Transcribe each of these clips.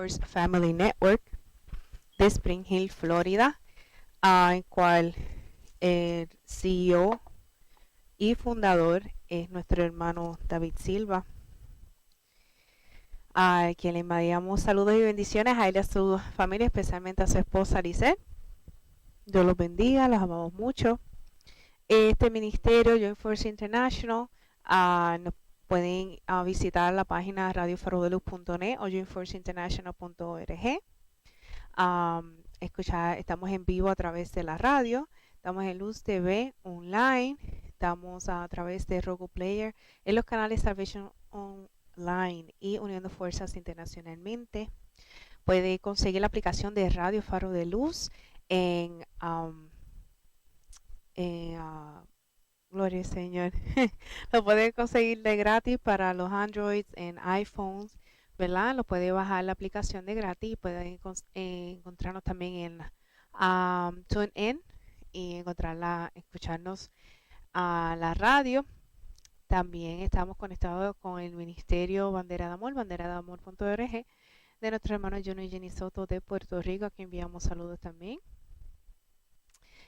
First Family Network de Spring Hill, Florida, en cual el CEO y fundador es nuestro hermano David Silva, a quien le enviamos saludos y bendiciones a él y a su familia, especialmente a su esposa Lisette. Dios los bendiga, los amamos mucho. Este ministerio, Joint Force International, nos pueden visitar la página radiofarodeluz.net o jointforceinternational.org. Estamos en vivo a través de la radio, estamos en Luz TV online, estamos a través de Roku Player, en los canales Salvation Online y Uniendo Fuerzas internacionalmente. Puede conseguir la aplicación de Radio Faro de Luz en Gloria al Señor. Lo puede conseguir de gratis para los Androids en iPhones, ¿verdad? Lo puede bajar la aplicación de gratis y puede encontrarnos también en TuneIn y escucharnos a la radio. También estamos conectados con el Ministerio Bandera de Amor, banderadamor.org, de nuestro hermano Juno y Jenny Soto de Puerto Rico, a quien enviamos saludos también.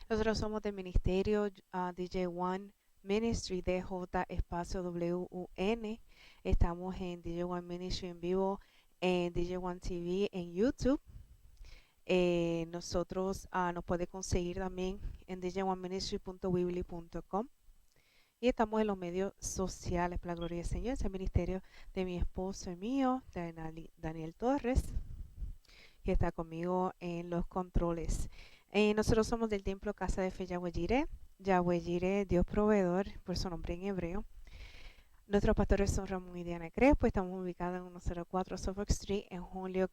Nosotros somos del Ministerio DJ One Ministry, DJ Espacio WUN. Estamos en DJ One Ministry en vivo, en DJ One TV, en YouTube. Nosotros nos puede conseguir también en djoneministry.weebly.com. Y estamos en los medios sociales, para la gloria del Señor. Es el ministerio de mi esposo y mío, Daniel Torres, que está conmigo en los controles. Nosotros somos del templo Casa de Fe Yahweh Jireh. Yahweh Jireh, Dios proveedor, por su nombre en hebreo. Nuestros pastores son Ramón y Diana Crespo. Estamos ubicados en 104 Suffolk Street en Holyoke,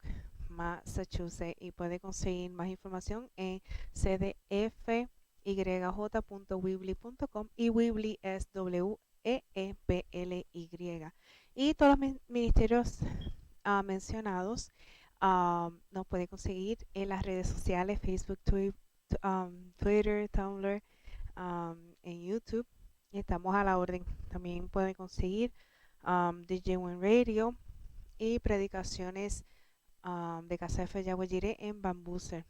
Massachusetts. Y puede conseguir más información en cdfyj.weebly.com, y Weebly es WEEBLY. Y todos los ministerios mencionados nos puede conseguir en las redes sociales, Facebook, Twitter, Tumblr, en YouTube. Estamos a la orden. También pueden conseguir DJ One Radio y predicaciones de Casa de Fe Yahweh Jireh en Bambuser,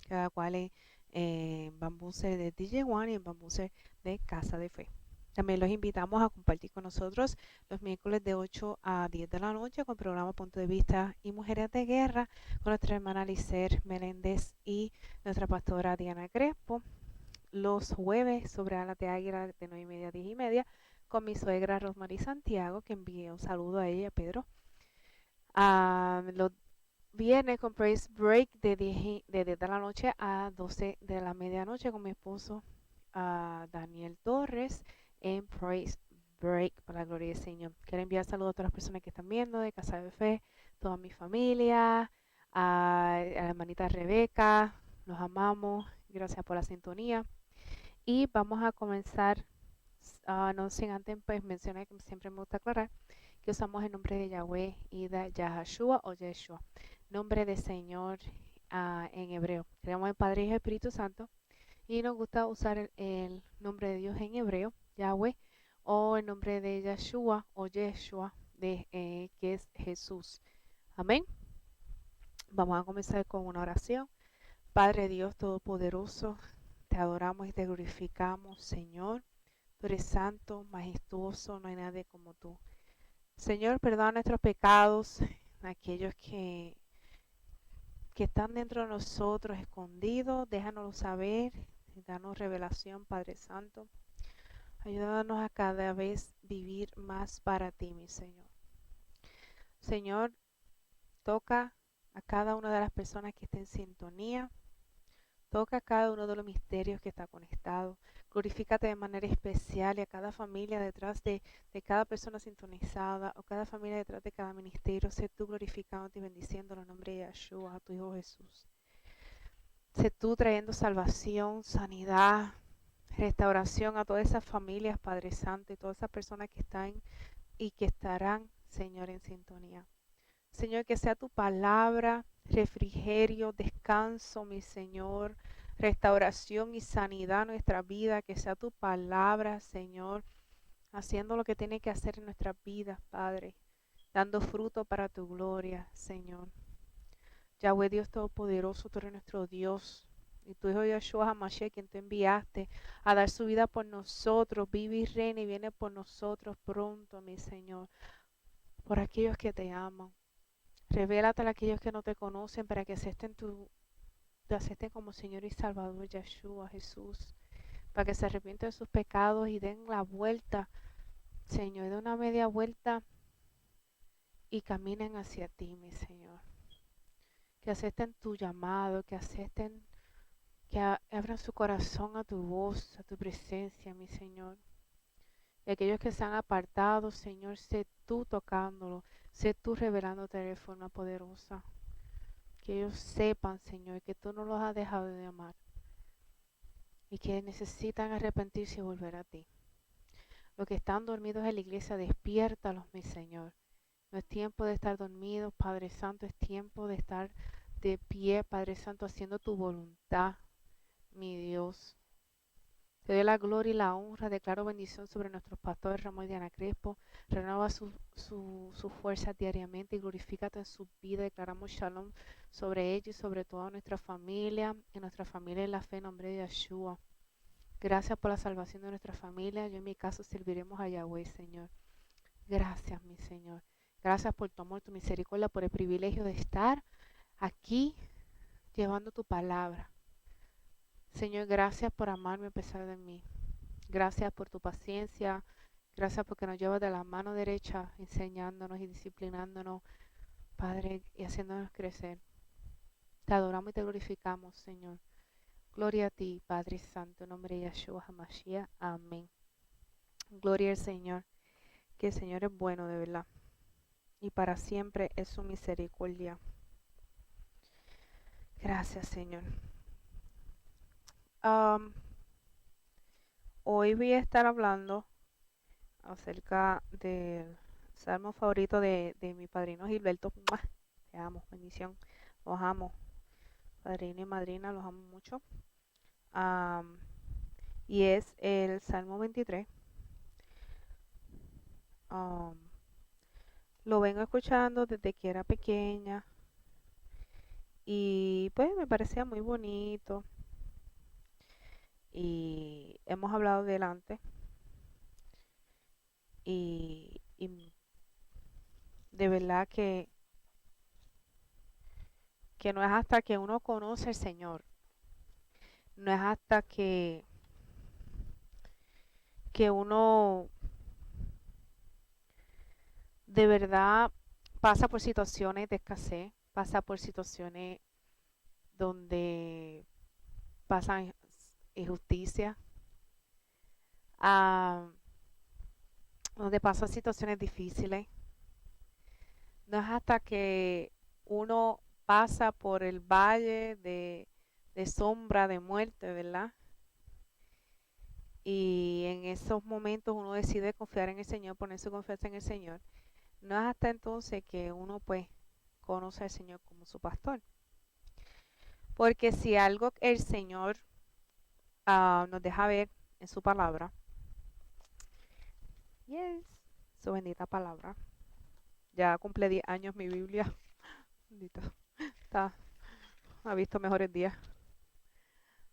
cada cual en Bambuser de DJ One y en Bambuser de Casa de Fe. También los invitamos a compartir con nosotros los miércoles de 8 a 10 de la noche con programa Punto de Vista y Mujeres de Guerra con nuestra hermana Licer Meléndez y nuestra pastora Diana Crespo. Los jueves sobre Alas de Águila de 9:30 a 10:30 con mi suegra Rosmarie Santiago, que envíe un saludo a ella, Pedro. Los viernes con Praise Break de 10 de la noche a 12 de la medianoche con mi esposo Daniel Torres en Praise Break, para la gloria del Señor. Quiero enviar saludos a todas las personas que están viendo de Casa de Fe, toda mi familia, a la hermanita Rebeca, los amamos, gracias por la sintonía. Y vamos a comenzar, no sin antes pues mencionar, que siempre me gusta aclarar, que usamos el nombre de Yahweh y de Yahashua o Yeshua, nombre de Señor en hebreo. Creemos en Padre, Hijo y Espíritu Santo, y nos gusta usar el nombre de Dios en hebreo, Yahweh, o el nombre de Yeshua o Yeshua, que es Jesús. Amén. Vamos a comenzar con una oración. Padre Dios Todopoderoso, te adoramos y te glorificamos, Señor. Tú eres santo, majestuoso, no hay nadie como tú. Señor, perdona nuestros pecados, aquellos que están dentro de nosotros, escondidos, déjanoslo saber, danos revelación, Padre Santo. Ayúdanos a cada vez vivir más para ti, mi Señor. Señor, toca a cada una de las personas que estén en sintonía. Toca a cada uno de los misterios que está conectado. Glorifícate de manera especial y a cada familia detrás de cada persona sintonizada, o cada familia detrás de cada ministerio. Sé tú glorificándote y bendiciendo en el nombre de Yeshua, a tu Hijo Jesús. Sé tú trayendo salvación, sanidad, restauración a todas esas familias, Padre Santo, y todas esas personas que están y que estarán, Señor, en sintonía. Señor, que sea tu palabra refrigerio, descanso, mi Señor, restauración y sanidad en nuestra vida. Que sea tu palabra, Señor, haciendo lo que tiene que hacer en nuestras vidas, Padre, dando fruto para tu gloria, Señor. Yahweh Dios Todopoderoso, tú eres nuestro Dios. Y tu Hijo Yeshua HaMashiach, quien tú enviaste a dar su vida por nosotros, vive y reina y viene por nosotros pronto, mi Señor. Por aquellos que te aman. Revélate a aquellos que no te conocen para que te acepten como Señor y Salvador, Yeshua, Jesús. Para que se arrepienten de sus pecados y den la vuelta, Señor, de una media vuelta y caminen hacia ti, mi Señor. Que acepten tu llamado, que acepten, que abran su corazón a tu voz, a tu presencia, mi Señor. Y aquellos que se han apartado, Señor, sé tú tocándolo, sé tú revelándote de forma poderosa. Que ellos sepan, Señor, que tú no los has dejado de amar y que necesitan arrepentirse y volver a ti. Los que están dormidos en la iglesia, despiértalos, mi Señor. No es tiempo de estar dormidos, Padre Santo, es tiempo de estar de pie, Padre Santo, haciendo tu voluntad, mi Dios. Te doy la gloria y la honra, declaro bendición sobre nuestros pastores Ramón y Diana Crespo, renueva su fuerza diariamente y glorifícate en su vida, declaramos shalom sobre ellos y sobre toda nuestra familia, y nuestra familia en la fe en nombre de Yeshua. Gracias por la salvación de nuestra familia, yo en mi caso serviremos a Yahweh, Señor. Gracias, mi Señor. Gracias por tu amor, tu misericordia, por el privilegio de estar aquí llevando tu palabra. Señor, gracias por amarme a pesar de mí. Gracias por tu paciencia. Gracias porque nos llevas de la mano derecha, enseñándonos y disciplinándonos, Padre, y haciéndonos crecer. Te adoramos y te glorificamos, Señor. Gloria a ti, Padre Santo, en nombre de Yeshua HaMashiach. Amén. Gloria al Señor, que el Señor es bueno, de verdad. Y para siempre es su misericordia. Gracias, Señor. Hoy voy a estar hablando acerca del salmo favorito de mi padrino Gilberto. ¡Mua! Te amo, bendición. Los amo. Padrino y madrina, los amo mucho. Y es el Salmo 23. Lo vengo escuchando desde que era pequeña. Y pues me parecía muy bonito. Y hemos hablado delante. Y de verdad que no es hasta que uno conoce al Señor, no es hasta que uno de verdad pasa por situaciones de escasez, pasa por situaciones donde pasan injusticia, donde pasan situaciones difíciles. No es hasta que uno pasa por el valle de sombra, de muerte, ¿verdad? Y en esos momentos uno decide confiar en el Señor, poner su confianza en el Señor. No es hasta entonces que uno pues conoce al Señor como su pastor. Porque si algo el Señor nos deja ver en su palabra, yes, su bendita palabra. Ya cumple 10 años mi Biblia. Bendito. Ha visto mejores días.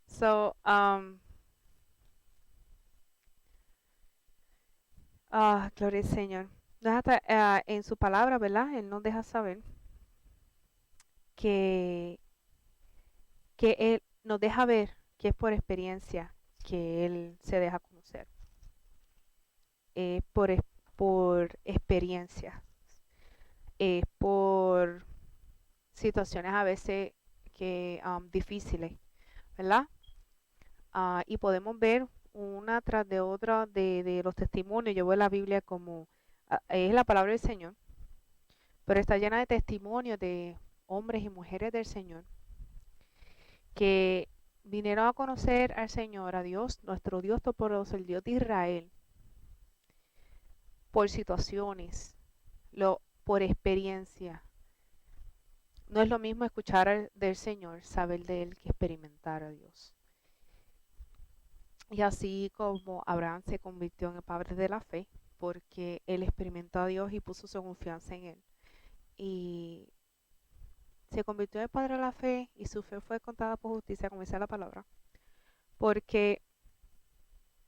So, gloria al Señor. No es hasta, en su palabra, ¿verdad? Él nos deja saber que, que Él nos deja ver que es por experiencia que Él se deja conocer. Por, por experiencia. Por situaciones a veces que difíciles, ¿verdad? Y podemos ver una tras de otra de los testimonios. Yo veo la Biblia como es la palabra del Señor, pero está llena de testimonios de hombres y mujeres del Señor que vinieron a conocer al Señor, a Dios, nuestro Dios Todopoderoso, el Dios de Israel, por situaciones, por experiencia. No es lo mismo escuchar del Señor, saber de Él, que experimentar a Dios. Y así como Abraham se convirtió en el padre de la fe, porque él experimentó a Dios y puso su confianza en Él. Y se convirtió en el padre de la fe y su fe fue contada por justicia, como dice la palabra, porque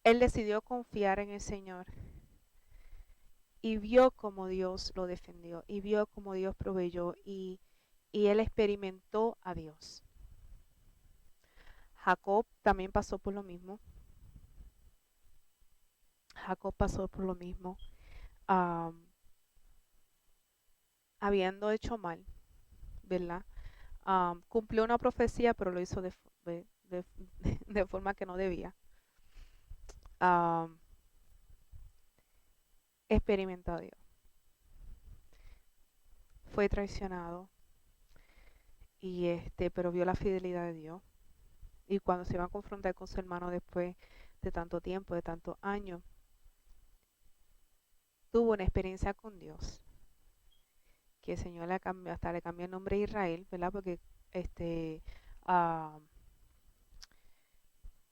él decidió confiar en el Señor y vio como Dios lo defendió y vio como Dios proveyó y él experimentó a Dios. Jacob también pasó por lo mismo. Jacob pasó por lo mismo, am, habiendo hecho mal, ¿verdad? Cumplió una profecía, pero lo hizo de forma que no debía. Am, Experimentó a Dios. Fue traicionado y pero vio la fidelidad de Dios. Y cuando se iba a confrontar con su hermano después de tanto tiempo, de tantos años, tuvo una experiencia con Dios, que el Señor le cambió, hasta le cambió el nombre de Israel, ¿verdad? Porque ah,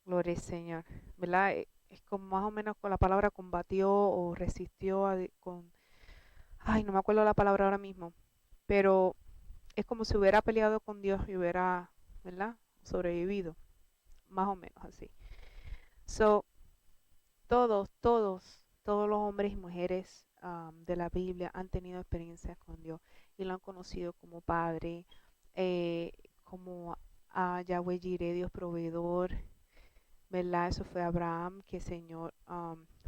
gloria al Señor, ¿verdad? Es como más o menos con la palabra combatió o resistió ay, no me acuerdo la palabra ahora mismo, pero es como si hubiera peleado con Dios y hubiera, ¿verdad? Sobrevivido, más o menos así. So, todos los hombres y mujeres de la Biblia han tenido experiencias con Dios y lo han conocido como Padre, eh, como a Yahweh Jireh, Dios proveedor, ¿verdad? Eso fue Abraham que el Señor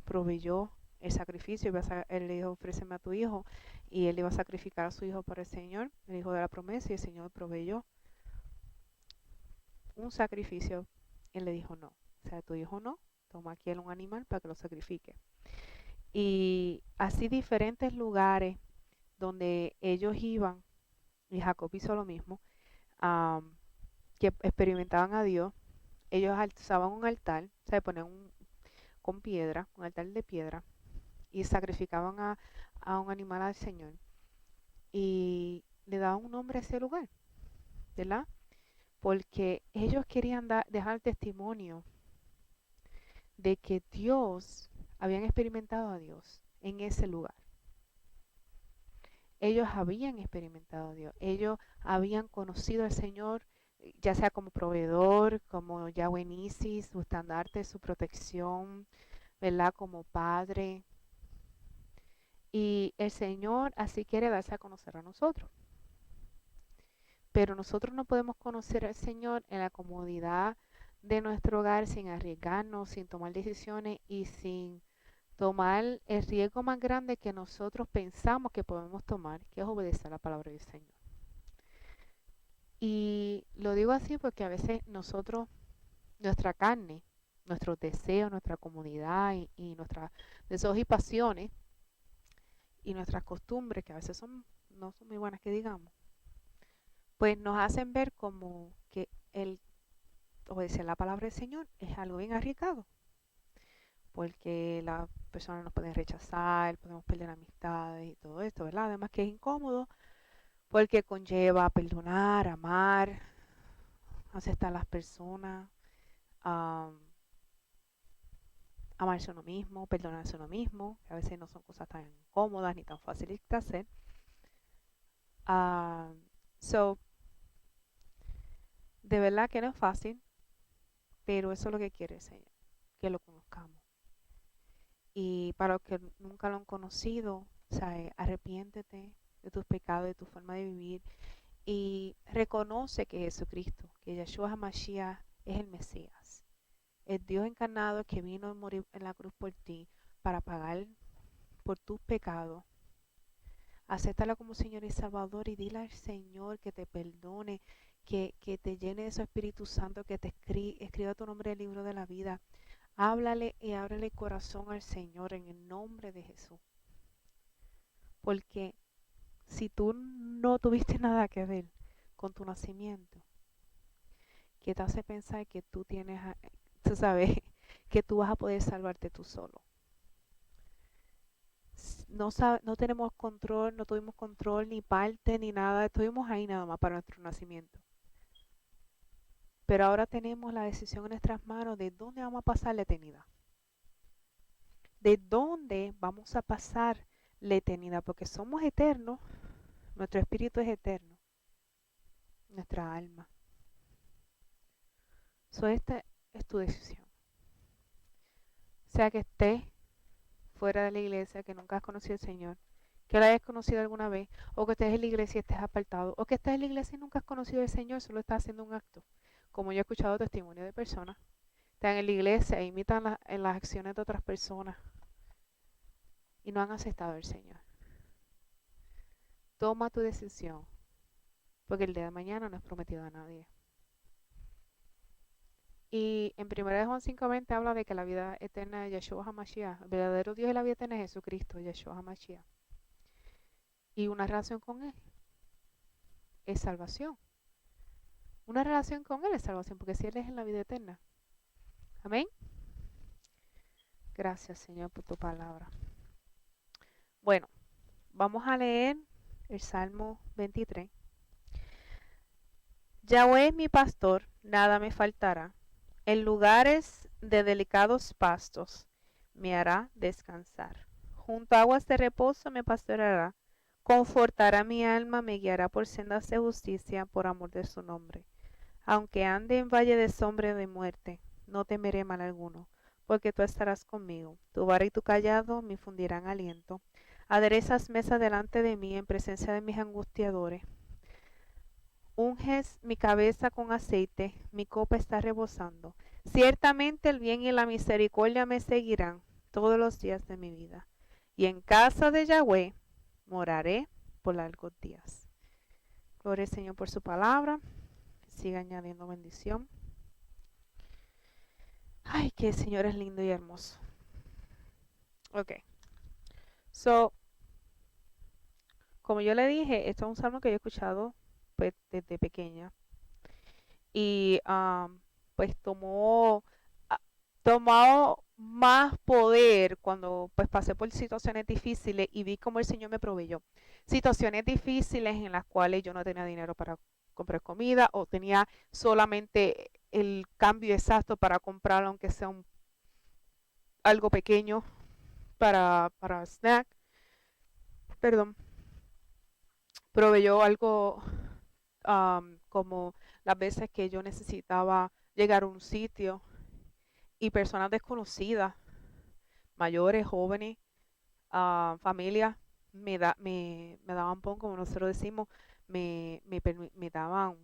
proveyó el sacrificio. Él le dijo, ofréceme a tu hijo, y él iba a sacrificar a su hijo para el Señor, el hijo de la promesa, y el Señor proveyó un sacrificio. Él le dijo, no, o sea, tu hijo no, toma aquí un animal para que lo sacrifique. Y así diferentes lugares donde ellos iban, y Jacob hizo lo mismo, que experimentaban a Dios. Ellos alzaban un altar, se ponían con piedra, un altar de piedra, y sacrificaban a un animal al Señor. Y le daban un nombre a ese lugar, ¿verdad? Porque ellos querían dejar testimonio de que Dios, habían experimentado a Dios en ese lugar. Ellos habían experimentado a Dios, ellos habían conocido al Señor, ya sea como proveedor, como Yahweh Nisi, su estandarte, su protección, ¿verdad? Como Padre. Y el Señor así quiere darse a conocer a nosotros. Pero nosotros no podemos conocer al Señor en la comodidad de nuestro hogar sin arriesgarnos, sin tomar decisiones y sin tomar el riesgo más grande que nosotros pensamos que podemos tomar, que es obedecer la palabra del Señor. Y lo digo así porque a veces nosotros, nuestra carne, nuestros deseos, nuestra comodidad y nuestros deseos y pasiones y nuestras costumbres, que a veces no son muy buenas que digamos, pues nos hacen ver como que el obedecer la palabra del Señor es algo bien arriesgado, porque las personas nos pueden rechazar, podemos perder amistades y todo esto, ¿verdad? Además que es incómodo porque conlleva perdonar, amar, aceptar a las personas, um, amarse a uno mismo, perdonarse a uno mismo, que a veces no son cosas tan cómodas ni tan fáciles de hacer. Uh, so, de verdad que no es fácil, pero eso es lo que quiere el Señor, que lo conozcamos. Y para los que nunca lo han conocido, o sea, arrepiéntete de tus pecados, de tu forma de vivir y reconoce que Jesucristo, que Yeshua HaMashiach es el Mesías, el Dios encarnado que vino a morir en la cruz por ti para pagar por tus pecados. Acéptalo como Señor y Salvador y dile al Señor que te perdone, que te llene de su Espíritu Santo, que te escriba tu nombre en el libro de la vida. Háblale y ábrele el corazón al Señor en el nombre de Jesús. Porque si tú no tuviste nada que ver con tu nacimiento, ¿qué te hace pensar que tú tienes, tú sabes, que tú vas a poder salvarte tú solo? No tenemos control, no tuvimos control ni parte ni nada, estuvimos ahí nada más para nuestro nacimiento. Pero ahora tenemos la decisión en nuestras manos de dónde vamos a pasar la eternidad. De dónde vamos a pasar la eternidad, porque somos eternos, nuestro espíritu es eterno. nuestra alma. Esta es tu decisión. Sea que estés fuera de la iglesia, que nunca has conocido al Señor, que lo hayas conocido alguna vez, o que estés en la iglesia y estés apartado, o que estés en la iglesia y nunca has conocido al Señor, solo estás haciendo un acto. Como yo he escuchado testimonio de personas, están en la iglesia e imitan en las acciones de otras personas y no han aceptado al Señor. Toma tu decisión, porque el día de mañana no es prometido a nadie. Y en 1 Juan 5:20 habla de que la vida eterna de Yeshua HaMashiach, el verdadero Dios y la vida eterna es Jesucristo, Yeshua HaMashiach. Y una relación con Él es salvación. Una relación con Él es salvación, porque si Él es en la vida eterna. Amén. Gracias, Señor, por tu palabra. Bueno, vamos a leer el Salmo 23. Yahweh es mi pastor, nada me faltará. En lugares de delicados pastos me hará descansar. Junto a aguas de reposo me pastoreará. Confortará mi alma, me guiará por sendas de justicia por amor de su nombre. Aunque ande en valle de sombra de muerte, no temeré mal alguno, porque tú estarás conmigo. Tu vara y tu callado me infundirán aliento. Aderezas mesa delante de mí en presencia de mis angustiadores. Unges mi cabeza con aceite, mi copa está rebosando. Ciertamente el bien y la misericordia me seguirán todos los días de mi vida. Y en casa de Yahweh moraré por largos días. Gloria al Señor por su palabra. Siga añadiendo bendición. Ay, que el Señor es lindo y hermoso. Ok. So, como yo le dije, esto es un salmo que yo he escuchado pues, desde pequeña. Y pues tomó más poder cuando pues pasé por situaciones difíciles y vi cómo el Señor me proveyó. Situaciones difíciles en las cuales yo no tenía dinero para comprar comida o tenía solamente el cambio exacto para comprar aunque sea algo pequeño para snack. Perdón. Proveyó algo como las veces que yo necesitaba llegar a un sitio y personas desconocidas, mayores, jóvenes, familias, me daban pon, como nosotros decimos, me daban,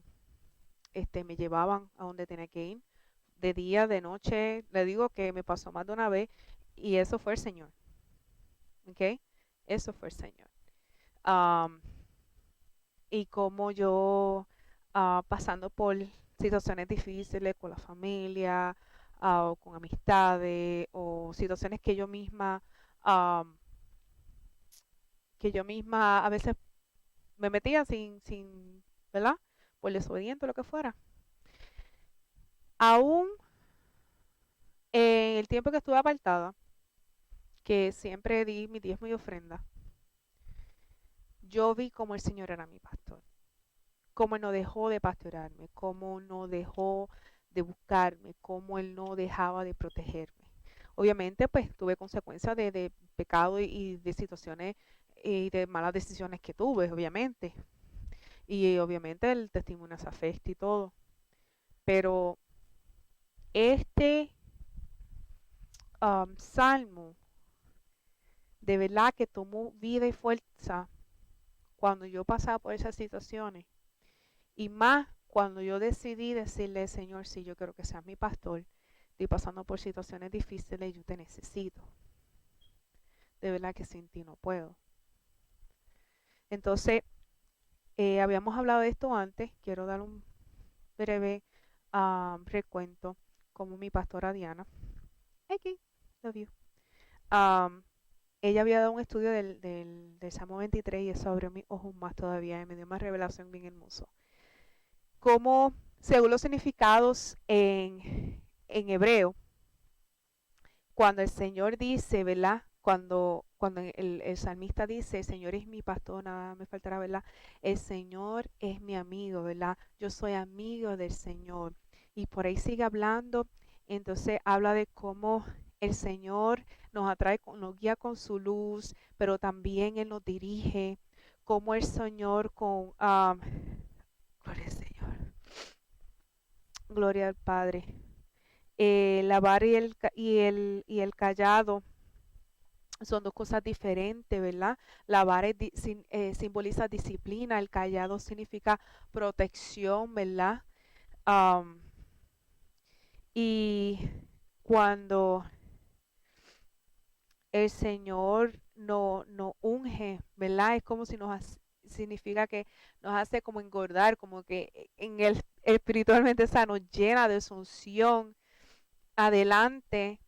me llevaban a donde tenía que ir, de día, de noche, le digo que me pasó más de una vez y eso fue el Señor, ¿ok? Eso fue el Señor. Y como yo, pasando por situaciones difíciles con la familia, o con amistades, o situaciones que yo misma a veces me metía ¿verdad? Por desobediente o lo que fuera. Aún en el tiempo que estuve apartada, que siempre di mi diezmo y ofrenda, yo vi como el Señor era mi pastor, cómo Él no dejó de pastorearme, cómo no dejó de buscarme, cómo Él no dejaba de protegerme. Obviamente, pues tuve consecuencias de pecado y de situaciones y de malas decisiones que tuve, obviamente. Y obviamente el testimonio se afecta y todo. Pero este salmo, de verdad que tomó vida y fuerza cuando yo pasaba por esas situaciones. Y más cuando yo decidí decirle, Señor, si yo quiero que seas mi pastor, estoy pasando por situaciones difíciles y yo te necesito. De verdad que sin ti no puedo. Entonces, habíamos hablado de esto antes. Quiero dar un breve recuento como mi pastora Diana. Aquí, love you. Ella había dado un estudio del Salmo 23 y eso abrió mis ojos más todavía y me dio más revelación bien hermoso. Como según los significados en hebreo, cuando el Señor dice, ¿verdad? Cuando el salmista dice, el Señor es mi pastor, nada me faltará, ¿verdad? El Señor es mi amigo, ¿verdad? Yo soy amigo del Señor. Y por ahí sigue hablando, entonces habla de cómo el Señor nos atrae, nos guía con su luz, pero también Él nos dirige, como el Señor gloria al Señor. Gloria al Padre. La vara y el callado son dos cosas diferentes, ¿verdad? La vara simboliza disciplina, el callado significa protección, ¿verdad? Am, y cuando el Señor no unge, ¿verdad? Es como si significa que nos hace como engordar, como que en el espiritualmente esa nos llena de su unción adelante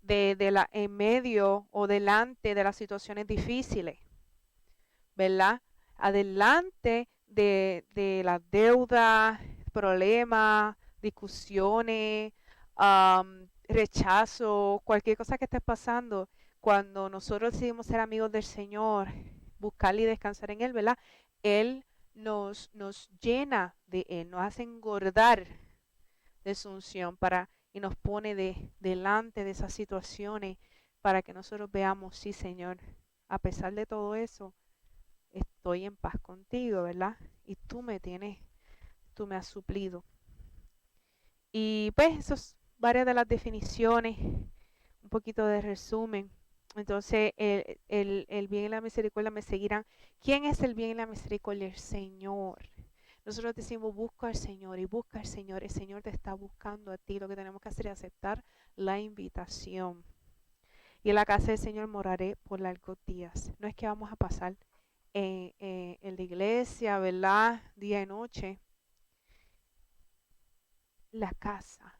en medio o delante de las situaciones difíciles, ¿verdad? Adelante de las deudas, problemas, discusiones, rechazo, cualquier cosa que esté pasando. Cuando nosotros decidimos ser amigos del Señor, buscarle y descansar en Él, ¿verdad? Él nos llena de Él, nos hace engordar de su unción y nos pone delante de esas situaciones para que nosotros veamos, sí, Señor, a pesar de todo eso, estoy en paz contigo, ¿verdad? Y tú me has suplido. Y pues, eso es varias de las definiciones, un poquito de resumen. Entonces, el bien y la misericordia me seguirán. ¿Quién es el bien y la misericordia? El Señor. Nosotros decimos, busca al Señor y busca al Señor. El Señor te está buscando a ti. Lo que tenemos que hacer es aceptar la invitación. Y en la casa del Señor moraré por largos días. No es que vamos a pasar en la iglesia, ¿verdad? Día y noche. La casa.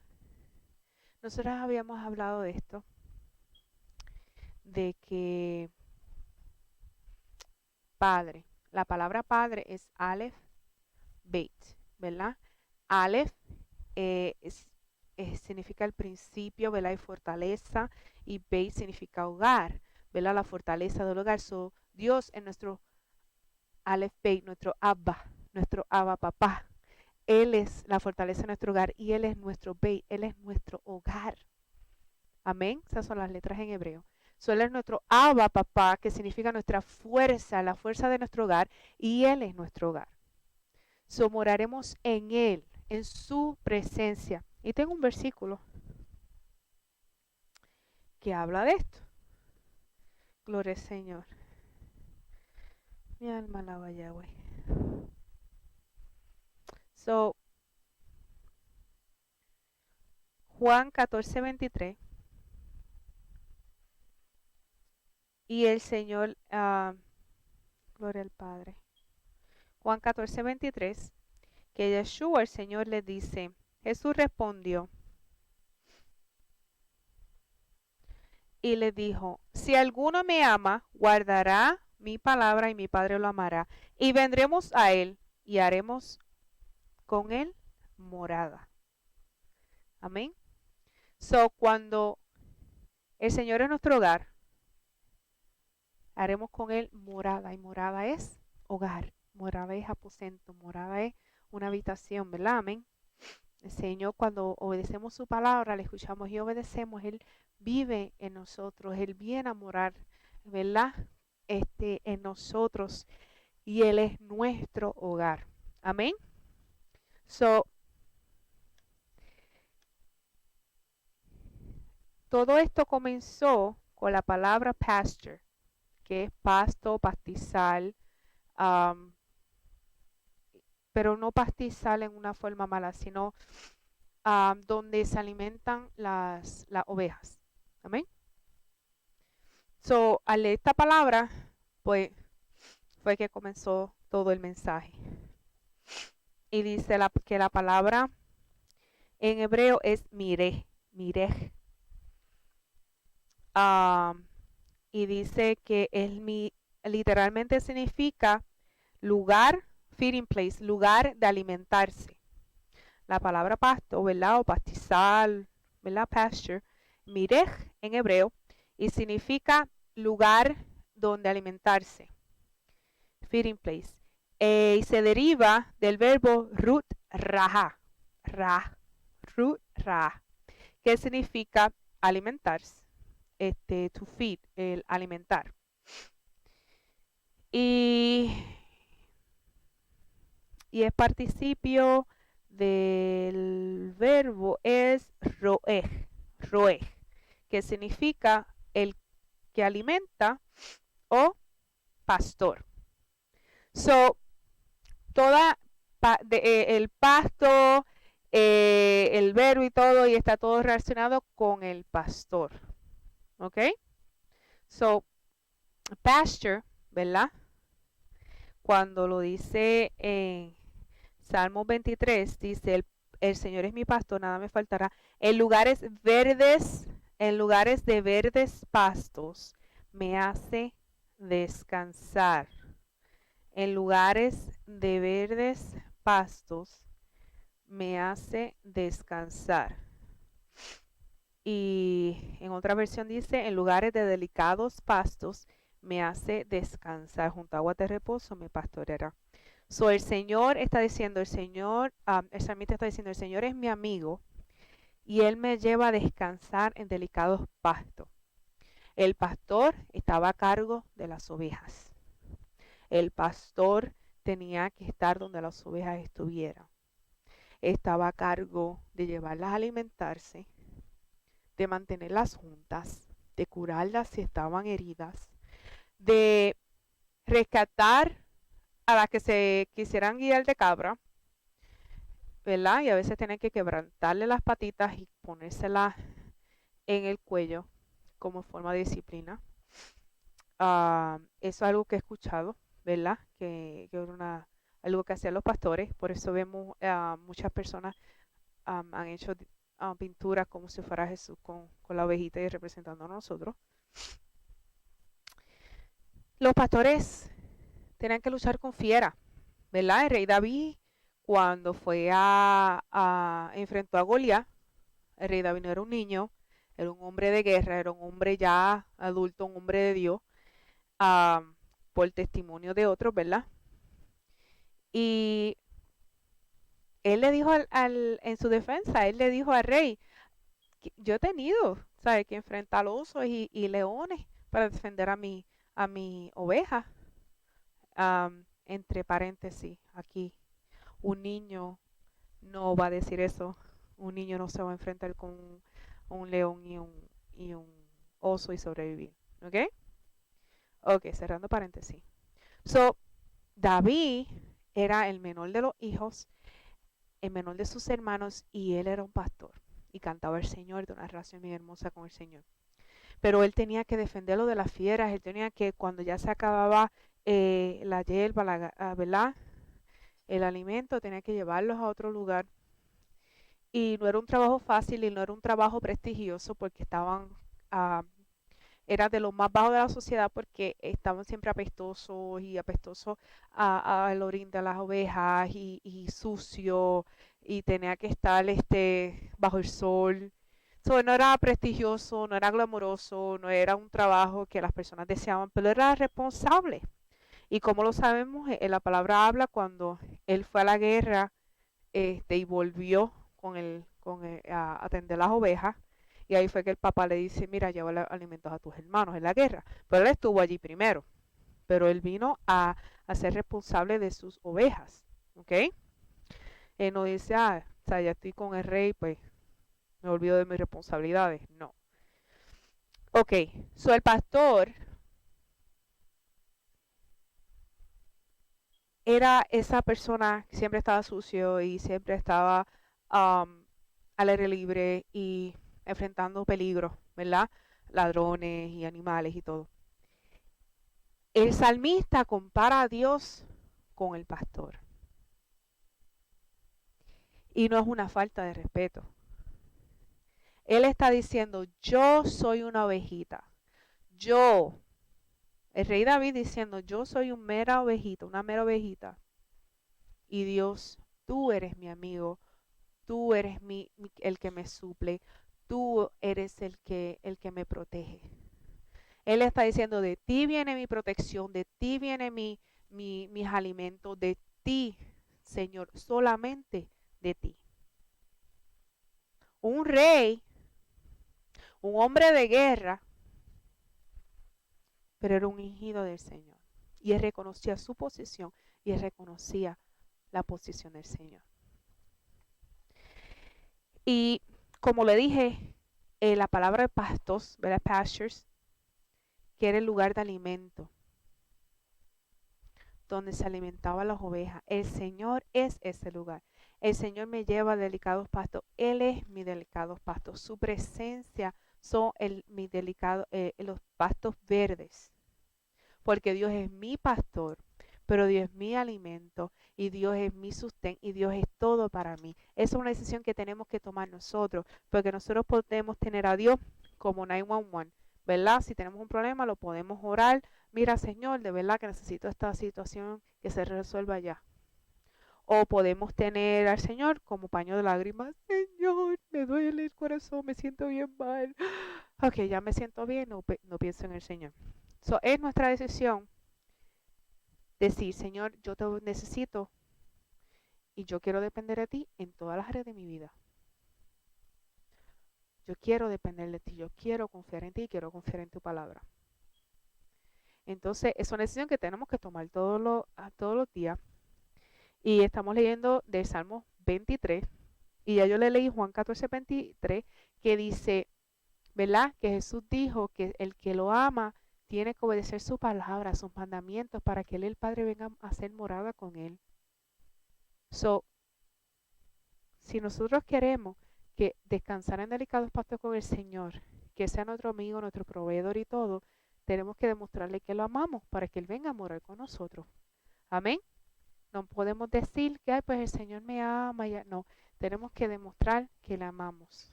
Nosotros habíamos hablado de esto, de que Padre, la palabra Padre es Aleph, Beit, ¿verdad? Aleph significa el principio, ¿verdad? Y fortaleza, y Beit significa hogar, ¿verdad? La fortaleza del hogar. So, Dios es nuestro Aleph Beit, nuestro Abba papá. Él es la fortaleza de nuestro hogar y Él es nuestro Beit, Él es nuestro hogar. Amén. Esas son las letras en hebreo. So, Él es nuestro Abba papá, que significa nuestra fuerza, la fuerza de nuestro hogar, y Él es nuestro hogar. So, moraremos en Él, en su presencia. Y tengo un versículo que habla de esto. Gloria al Señor. Mi alma alaba a Yahweh. So, Juan 14:23. Y el Señor, gloria al Padre. Juan 14:23, que Yeshua, el Señor, le dice, Jesús respondió y le dijo, si alguno me ama, guardará mi palabra y mi Padre lo amará. Y vendremos a él y haremos con él morada. Amén. So, cuando el Señor es nuestro hogar, haremos con él morada. Y morada es hogar. Morada es aposento. Morada es una habitación, ¿verdad? Amén. El Señor, cuando obedecemos su palabra, le escuchamos y obedecemos, Él vive en nosotros, Él viene a morar, ¿verdad? En nosotros, y Él es nuestro hogar. Amén. So, todo esto comenzó con la palabra pasture, que es pasto, pastizal, um, pero no pastizal en una forma mala, sino donde se alimentan las ovejas. Amén. So, al leer esta palabra, pues fue que comenzó todo el mensaje. Y dice que la palabra en hebreo es mirej. Y dice que literalmente significa lugar, feeding place, lugar de alimentarse. La palabra pasto, ¿verdad? O pastizal, ¿verdad? Pasture, mirej en hebreo, y significa lugar donde alimentarse. Feeding place. Y se deriva del verbo rut raha, rut ra, que significa alimentarse, to feed, el alimentar. Y es participio del verbo es roeg, que significa el que alimenta o pastor. So, el pasto, el verbo y todo, y está todo relacionado con el pastor. ¿Ok? So, pasture, ¿verdad? Cuando lo dice en Salmo 23, dice, el Señor es mi pastor, nada me faltará. En lugares de verdes pastos, me hace descansar. En lugares de verdes pastos, me hace descansar. Y en otra versión dice, en lugares de delicados pastos, me hace descansar. Junto a aguas de reposo, me pastoreará. So, el Señor está diciendo, el salmista está diciendo, el Señor es mi amigo y Él me lleva a descansar en delicados pastos. El pastor estaba a cargo de las ovejas. El pastor tenía que estar donde las ovejas estuvieran. Estaba a cargo de llevarlas a alimentarse, de mantenerlas juntas, de curarlas si estaban heridas, de rescatar a las que se quisieran guiar de cabra, ¿verdad? Y a veces tienen que quebrantarle las patitas y ponérselas en el cuello como forma de disciplina. Eso es algo que he escuchado, ¿verdad? Que era algo que hacían los pastores. Por eso vemos muchas personas han hecho pinturas como si fuera Jesús con la ovejita y representando a nosotros. Los pastores tenían que luchar con fiera, ¿verdad? El rey David, cuando fue enfrentó a Goliat, el rey David no era un niño, era un hombre de guerra, era un hombre ya adulto, un hombre de Dios, por testimonio de otros, ¿verdad? Y él le dijo en su defensa, él le dijo al rey, yo he tenido, ¿sabes?, que enfrentar osos y leones para defender a mi oveja. Entre paréntesis, aquí, un niño no va a decir eso. Un niño no se va a enfrentar con un león y un oso y sobrevivir. ¿Ok? Ok, cerrando paréntesis. So, David era el menor de los hijos, el menor de sus hermanos, y él era un pastor. Y cantaba el Señor, de una relación muy hermosa con el Señor. Pero él tenía que defenderlo de las fieras, él tenía que, cuando ya se acababa la hierba, ¿verdad?, el alimento, tenía que llevarlos a otro lugar. Y no era un trabajo fácil y no era un trabajo prestigioso porque era de lo más bajo de la sociedad porque estaban siempre apestosos al orín de las ovejas y sucio y tenía que estar bajo el sol. So, no era prestigioso, no era glamoroso, no era un trabajo que las personas deseaban, pero era responsable. Y como lo sabemos, la palabra habla cuando él fue a la guerra y volvió a atender las ovejas. Y ahí fue que el papá le dice, mira, lleva alimentos a tus hermanos en la guerra. Pero él estuvo allí primero. Pero él vino a ser responsable de sus ovejas. ¿Ok? Él no dice, o sea, ya estoy con el rey, pues me olvido de mis responsabilidades. No. Ok, so el pastor era esa persona que siempre estaba sucio y siempre estaba al aire libre y enfrentando peligros, ¿verdad? Ladrones y animales y todo. El salmista compara a Dios con el pastor. Y no es una falta de respeto. Él está diciendo, yo soy una ovejita. El rey David diciendo, yo soy una mera ovejita. Y Dios, tú eres mi amigo, tú eres el que me suple, tú eres el que me protege. Él está diciendo, de ti viene mi protección, de ti viene mis alimentos, de ti, Señor, solamente de ti. Un rey, un hombre de guerra, pero era un ungido del Señor. Y él reconocía su posición y él reconocía la posición del Señor. Y como le dije, la palabra de pastos, ¿verdad? Pastures, que era el lugar de alimento, donde se alimentaban las ovejas. El Señor es ese lugar. El Señor me lleva a delicados pastos. Él es mi delicados pastos. Su presencia son los pastos verdes. Porque Dios es mi pastor, pero Dios es mi alimento y Dios es mi sustento y Dios es todo para mí. Esa es una decisión que tenemos que tomar nosotros, porque nosotros podemos tener a Dios como 911, ¿verdad? Si tenemos un problema, lo podemos orar. Mira, Señor, de verdad que necesito esta situación que se resuelva ya. O podemos tener al Señor como paño de lágrimas. Señor, me duele el corazón, me siento bien mal. Ok, ya me siento bien, no pienso en el Señor. So, es nuestra decisión decir, Señor, yo te necesito y yo quiero depender de ti en todas las áreas de mi vida. Yo quiero depender de ti, yo quiero confiar en ti, quiero confiar en tu palabra. Entonces, es una decisión que tenemos que tomar todos los días. Y estamos leyendo del Salmo 23. Y ya yo le leí Juan 14, 23, que dice, ¿verdad? Que Jesús dijo que el que lo ama tiene que obedecer su palabra, sus mandamientos, para que él y el Padre vengan a hacer morada con él. So, si nosotros queremos que descansar en delicados pastos con el Señor, que sea nuestro amigo, nuestro proveedor y todo, tenemos que demostrarle que lo amamos para que Él venga a morar con nosotros. Amén. No podemos decir que, ay, pues el Señor me ama. Ya. No, tenemos que demostrar que le amamos.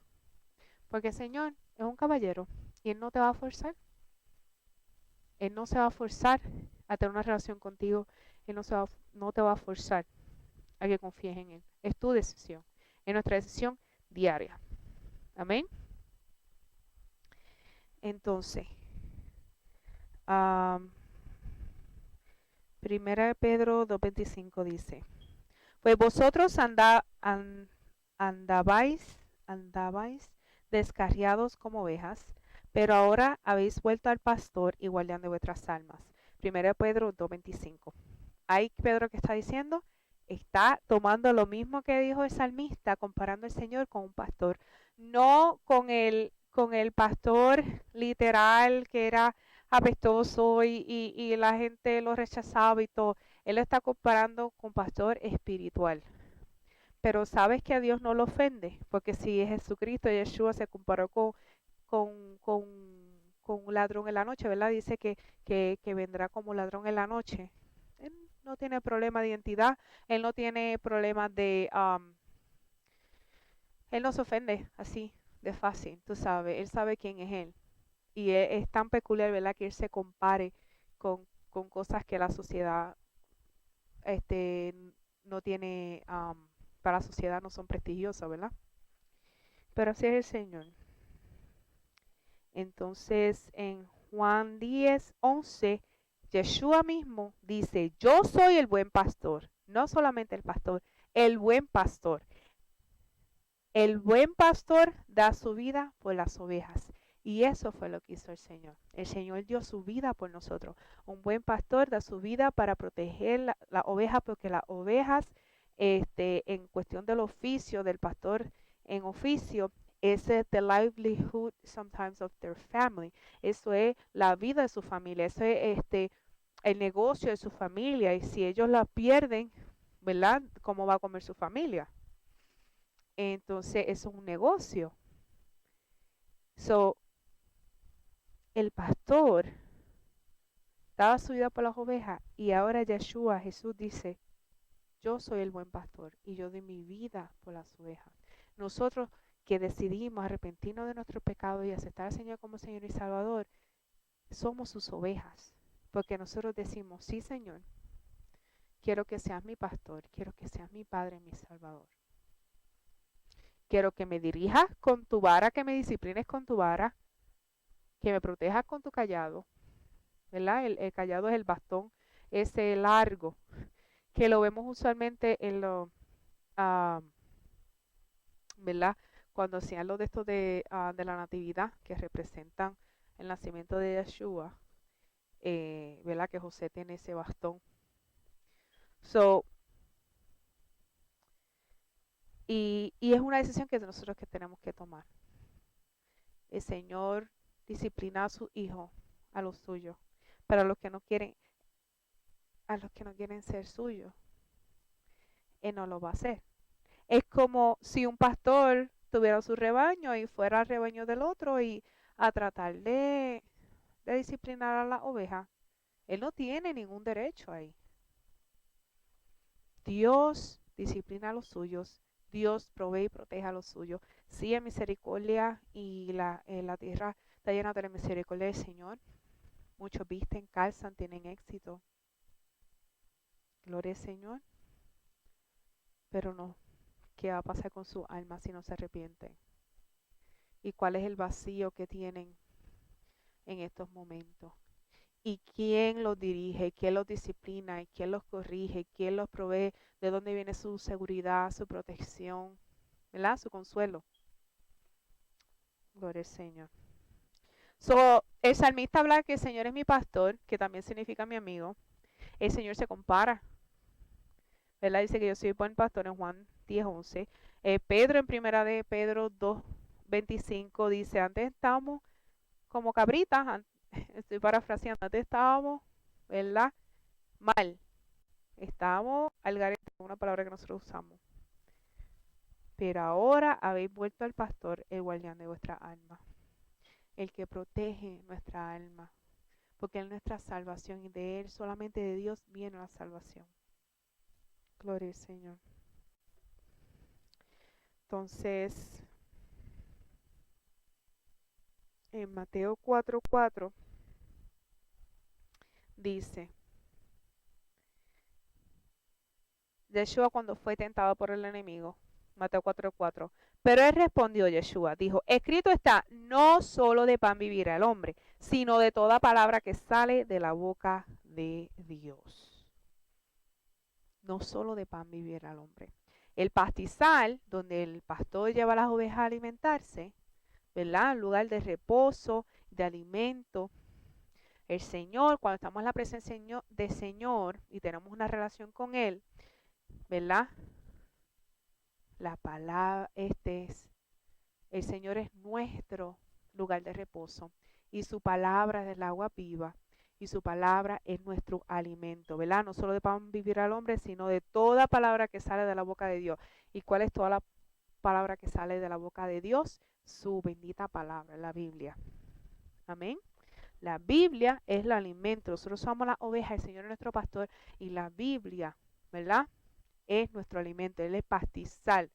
Porque el Señor es un caballero y Él no te va a forzar. Él no se va a forzar a tener una relación contigo. Él no te va a forzar a que confíes en Él. Es tu decisión. Es nuestra decisión diaria. Amén. Entonces, Primera de Pedro 2:25 dice, pues vosotros andabais descarriados como ovejas, pero ahora habéis vuelto al pastor y guardián de vuestras almas. Primera de Pedro 2:25. Ahí Pedro que está diciendo, está tomando lo mismo que dijo el salmista, comparando al Señor con un pastor, no con el pastor literal que era apestoso y la gente lo rechazaba y todo. Él lo está comparando con pastor espiritual. Pero sabes que a Dios no lo ofende, porque si Jesucristo, Yeshua, se comparó con, con, con un ladrón en la noche, ¿verdad? Dice que vendrá como ladrón en la noche. Él no tiene problema de identidad, él no tiene problemas él no se ofende así de fácil, tú sabes, él sabe quién es él. Y es tan peculiar, ¿verdad? Que él se compare con cosas que la sociedad este, no tiene, para la sociedad no son prestigiosas, ¿verdad? Pero así es el Señor. Entonces, en Juan 10:11, Yeshua mismo dice, yo soy el buen pastor, no solamente el pastor, el buen pastor. El buen pastor da su vida por las ovejas. Y eso fue lo que hizo el Señor. El Señor dio su vida por nosotros. Un buen pastor da su vida para proteger la oveja, porque las ovejas, en cuestión del oficio del pastor en oficio, ese es the livelihood sometimes of their family. Eso es la vida de su familia. Eso es el negocio de su familia. Y si ellos la pierden, ¿verdad? ¿Cómo va a comer su familia? Entonces, eso es un negocio. So, el pastor daba su vida por las ovejas y ahora Yeshua, Jesús dice, yo soy el buen pastor y yo doy mi vida por las ovejas. Nosotros que decidimos arrepentirnos de nuestros pecados y aceptar al Señor como Señor y Salvador, somos sus ovejas. Porque nosotros decimos, sí, Señor, quiero que seas mi pastor, quiero que seas mi Padre, mi Salvador. Quiero que me dirijas con tu vara, que me disciplines con tu vara, que me protejas con tu callado, ¿verdad? El callado es el bastón ese largo, que lo vemos usualmente en los, ¿verdad? Cuando hacían los de estos de la natividad, que representan el nacimiento de Yeshua, ¿verdad? Que José tiene ese bastón. So, Y es una decisión que nosotros que tenemos que tomar. El Señor disciplina a su hijo, a los suyos, pero a los que no quieren ser suyos, Él no lo va a hacer. Es como si un pastor tuviera su rebaño y fuera al rebaño del otro y a tratar de disciplinar a la oveja. Él no tiene ningún derecho ahí. Dios disciplina a los suyos. Dios provee y protege a los suyos. Sí, en misericordia y la tierra está llena de la misericordia del Señor. Muchos visten, calzan, tienen éxito. Gloria al Señor. Pero no, ¿qué va a pasar con su alma si no se arrepienten? ¿Y cuál es el vacío que tienen en estos momentos? ¿Y quién los dirige? ¿Quién los disciplina? ¿Y quién los corrige? ¿Quién los provee? ¿De dónde viene su seguridad, su protección? ¿Verdad? Su consuelo. Gloria al Señor. El salmista habla que el Señor es mi pastor, que también significa mi amigo. El Señor se compara, ¿verdad? Dice que yo soy buen pastor en Juan 10:11. Pedro en primera de Pedro 2:25 dice, antes estábamos como cabritas, estoy parafraseando, antes estábamos, ¿verdad? Mal. Estábamos al garete, una palabra que nosotros usamos. Pero ahora habéis vuelto al pastor, el guardián de vuestra alma, el que protege nuestra alma, porque Él es nuestra salvación y de Él, solamente de Dios, viene la salvación. Gloria al Señor. Entonces, en Mateo 4:4 dice, Yeshua cuando fue tentado por el enemigo, Mateo 4:4, pero él respondió, Yeshua, dijo, escrito está, no solo de pan vivirá el hombre, sino de toda palabra que sale de la boca de Dios. No solo de pan vivirá el hombre. El pastizal, donde el pastor lleva a las ovejas a alimentarse, ¿verdad? Un lugar de reposo, de alimento. El Señor, cuando estamos en la presencia del Señor y tenemos una relación con Él, ¿verdad? La palabra, el Señor es nuestro lugar de reposo y su palabra es el agua viva y su palabra es nuestro alimento, ¿verdad? No solo de pan vivirá el hombre, sino de toda palabra que sale de la boca de Dios. ¿Y cuál es toda la palabra que sale de la boca de Dios? Su bendita palabra, la Biblia. Amén. La Biblia es el alimento. Nosotros somos la oveja, el Señor es nuestro pastor y la Biblia, ¿verdad? Es nuestro alimento. Él es pastizal.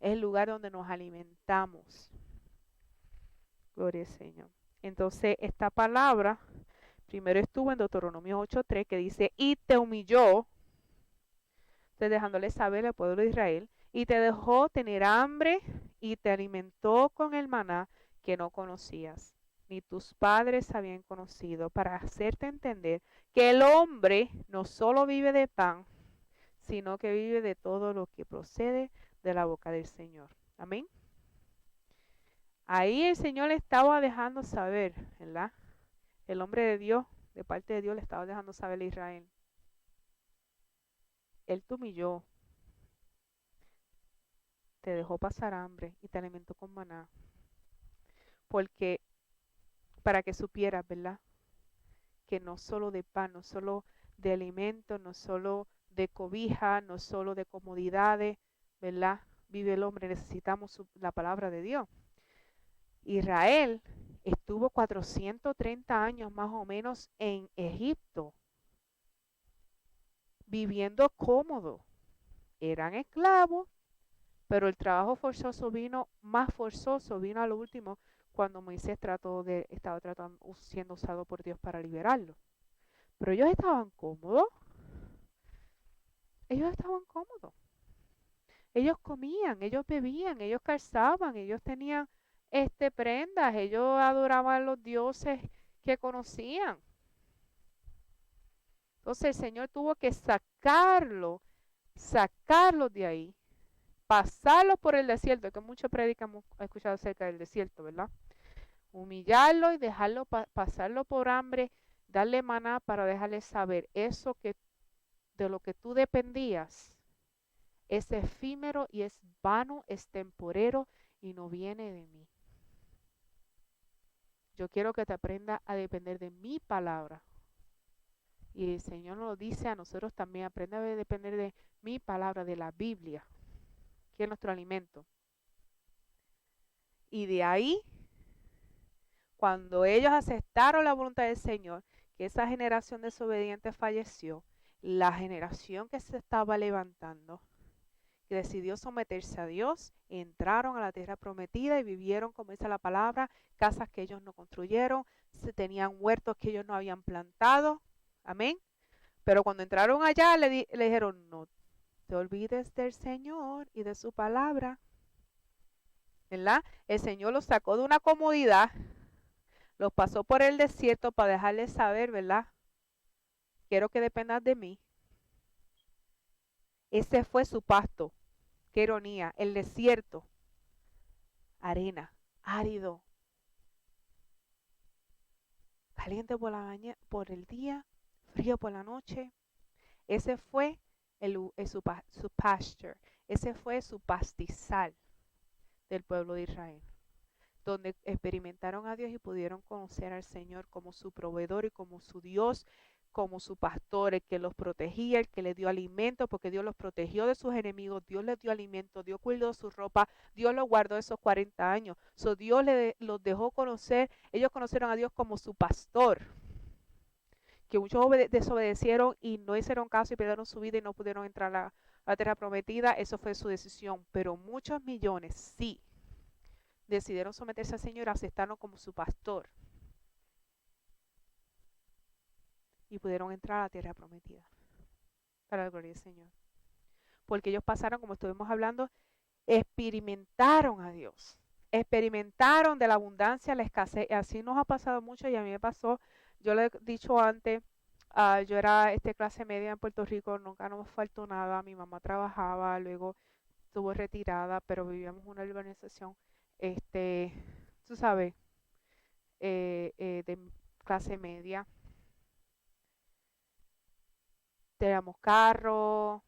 Es el lugar donde nos alimentamos. Gloria al Señor. Entonces, esta palabra primero estuvo en Deuteronomio 8:3 que dice, y te humilló, dejándole saber al pueblo de Israel, y te dejó tener hambre y te alimentó con el maná que no conocías, ni tus padres habían conocido, para hacerte entender que el hombre no solo vive de pan, sino que vive de todo lo que procede de la boca del Señor. Amén. Ahí el Señor le estaba dejando saber, ¿verdad? El hombre de Dios, de parte de Dios, le estaba dejando saber a Israel. Él te humilló, te dejó pasar hambre y te alimentó con maná. Porque para que supieras, ¿verdad? Que no solo de pan, no solo de alimento, no solo de cobija, no solo de comodidades, ¿verdad? Vive el hombre, necesitamos la palabra de Dios. Israel estuvo 430 años más o menos en Egipto, viviendo cómodo. Eran esclavos, pero el trabajo forzoso más forzoso vino a lo último cuando Moisés estaba siendo usado por Dios para liberarlo. Pero ellos estaban cómodos. Ellos estaban cómodos. Ellos comían, ellos bebían, ellos calzaban, ellos tenían prendas, ellos adoraban a los dioses que conocían. Entonces el Señor tuvo que sacarlos de ahí, pasarlos por el desierto, que muchos predicamos, he escuchado acerca del desierto, ¿verdad? Humillarlo y dejarlo pasarlo por hambre, darle maná para dejarle saber eso que de lo que tú dependías Es efímero y es vano, es temporero y no viene de mí. Yo quiero que te aprenda a depender de mi palabra. Y el Señor nos lo dice a nosotros también, aprende a depender de mi palabra, de la Biblia, que es nuestro alimento. Y de ahí, cuando ellos aceptaron la voluntad del Señor, que esa generación desobediente falleció, la generación que se estaba levantando, que decidió someterse a Dios, entraron a la tierra prometida y vivieron, como dice la palabra, casas que ellos no construyeron, se tenían huertos que ellos no habían plantado. Amén. Pero cuando entraron allá le dijeron, no te olvides del Señor y de su palabra, ¿verdad? El Señor los sacó de una comodidad, los pasó por el desierto para dejarles saber, ¿verdad? Quiero que dependas de mí. Ese fue su pasto. Qué ironía. El desierto, arena, árido, caliente por el día, frío por la noche. Ese fue su pasture. Ese fue su pastizal del pueblo de Israel, donde experimentaron a Dios y pudieron conocer al Señor como su proveedor y como su Dios, como su pastor, el que los protegía, el que les dio alimento, porque Dios los protegió de sus enemigos, Dios les dio alimento, Dios cuidó su ropa, Dios los guardó esos 40 años. Dios los dejó conocer, ellos conocieron a Dios como su pastor, que muchos desobedecieron y no hicieron caso y perdieron su vida y no pudieron entrar a la tierra prometida. Eso fue su decisión, pero muchos millones sí decidieron someterse al Señor, aceptarlo como su pastor y pudieron entrar a la tierra prometida, para la gloria del Señor. Porque ellos pasaron, como estuvimos hablando, experimentaron a Dios, experimentaron de la abundancia, la escasez. Así nos ha pasado mucho y a mí me pasó, yo le he dicho antes, yo era clase media en Puerto Rico, nunca nos faltó nada, mi mamá trabajaba, luego estuvo retirada, pero vivíamos en una urbanización, tú sabes, de clase media. Teníamos carro,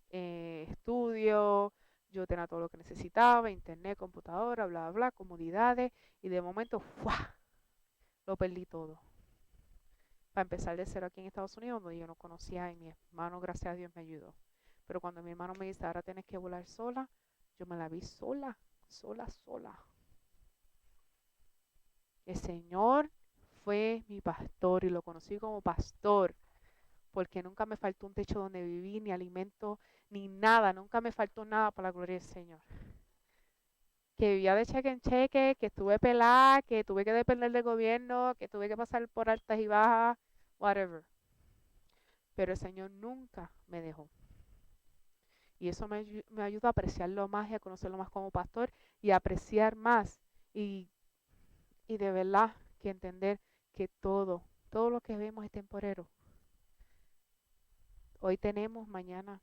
estudio, yo tenía todo lo que necesitaba, internet, computadora, bla, bla, bla, comodidades, y de momento, ¡fua!, lo perdí todo. Para empezar de cero aquí en Estados Unidos, donde yo no conocía, y mi hermano, gracias a Dios, me ayudó. Pero cuando mi hermano me dice, ahora tienes que volar sola, yo me la vi sola, sola, sola. El Señor fue mi pastor y lo conocí como pastor, porque nunca me faltó un techo donde vivir, ni alimento, ni nada, nunca me faltó nada para la gloria del Señor. Que vivía de cheque en cheque, que estuve pelada, que tuve que depender del gobierno, que tuve que pasar por altas y bajas, whatever. Pero el Señor nunca me dejó. Y eso me ayuda a apreciarlo más y a conocerlo más como pastor y a apreciar más y de verdad que entender que todo lo que vemos es temporero. Hoy tenemos, mañana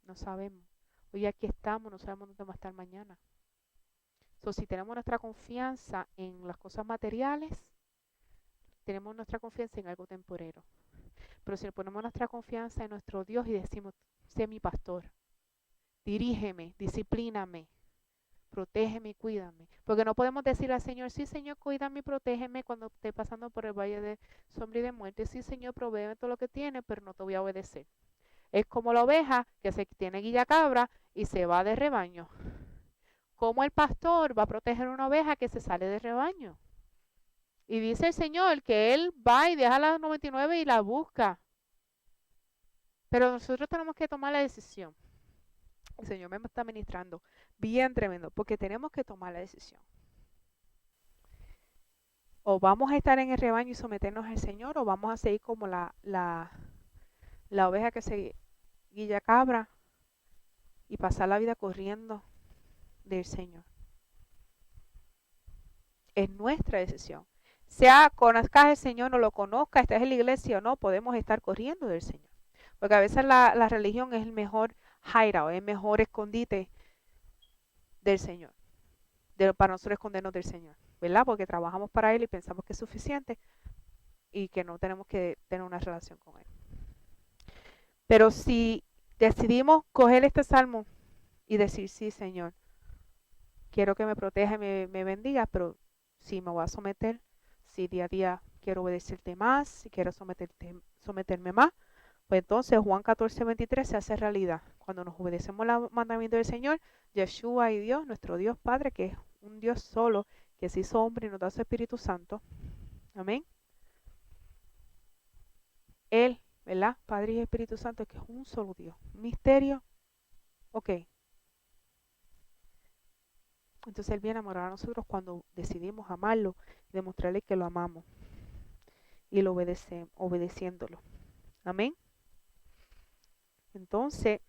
no sabemos. Hoy aquí estamos, no sabemos dónde vamos a estar mañana. Si tenemos nuestra confianza en las cosas materiales, tenemos nuestra confianza en algo temporero. Pero si ponemos nuestra confianza en nuestro Dios y decimos, sé mi pastor, dirígeme, disciplíname, protégeme y cuídame. Porque no podemos decir al Señor, sí Señor, cuídame y protégeme cuando esté pasando por el valle de sombra y de muerte. Sí Señor, provéeme todo lo que tiene, pero no te voy a obedecer. Es como la oveja que se tiene guilla cabra y se va de rebaño. ¿Cómo el pastor va a proteger una oveja que se sale de rebaño? Y dice el Señor que Él va y deja las 99 y la busca. Pero nosotros tenemos que tomar la decisión. El Señor me está ministrando bien tremendo, porque tenemos que tomar la decisión. O vamos a estar en el rebaño y someternos al Señor, o vamos a seguir como la oveja que se guilla cabra y pasar la vida corriendo del Señor. Es nuestra decisión. Sea conozcas al Señor o lo conozcas, estés en la iglesia o no, podemos estar corriendo del Señor. Porque a veces la religión es el mejor hideout, es el mejor escondite del Señor, para nosotros escondernos del Señor, ¿verdad? Porque trabajamos para Él y pensamos que es suficiente y que no tenemos que tener una relación con Él. Pero si decidimos coger este salmo y decir, sí, Señor, quiero que me proteja y me bendiga, pero sí me voy a someter, si día a día quiero obedecerte más, si quiero someterme más, pues entonces Juan 14:23 se hace realidad. Cuando nos obedecemos los mandamientos del Señor, Yeshua y Dios, nuestro Dios Padre, que es un Dios solo, que se hizo hombre y nos da su Espíritu Santo. Amén. Él, ¿verdad? Padre y Espíritu Santo, que es un solo Dios. Misterio, ok. Entonces Él viene a morar a nosotros cuando decidimos amarlo y demostrarle que lo amamos y lo obedeciéndolo. Amén. Entonces,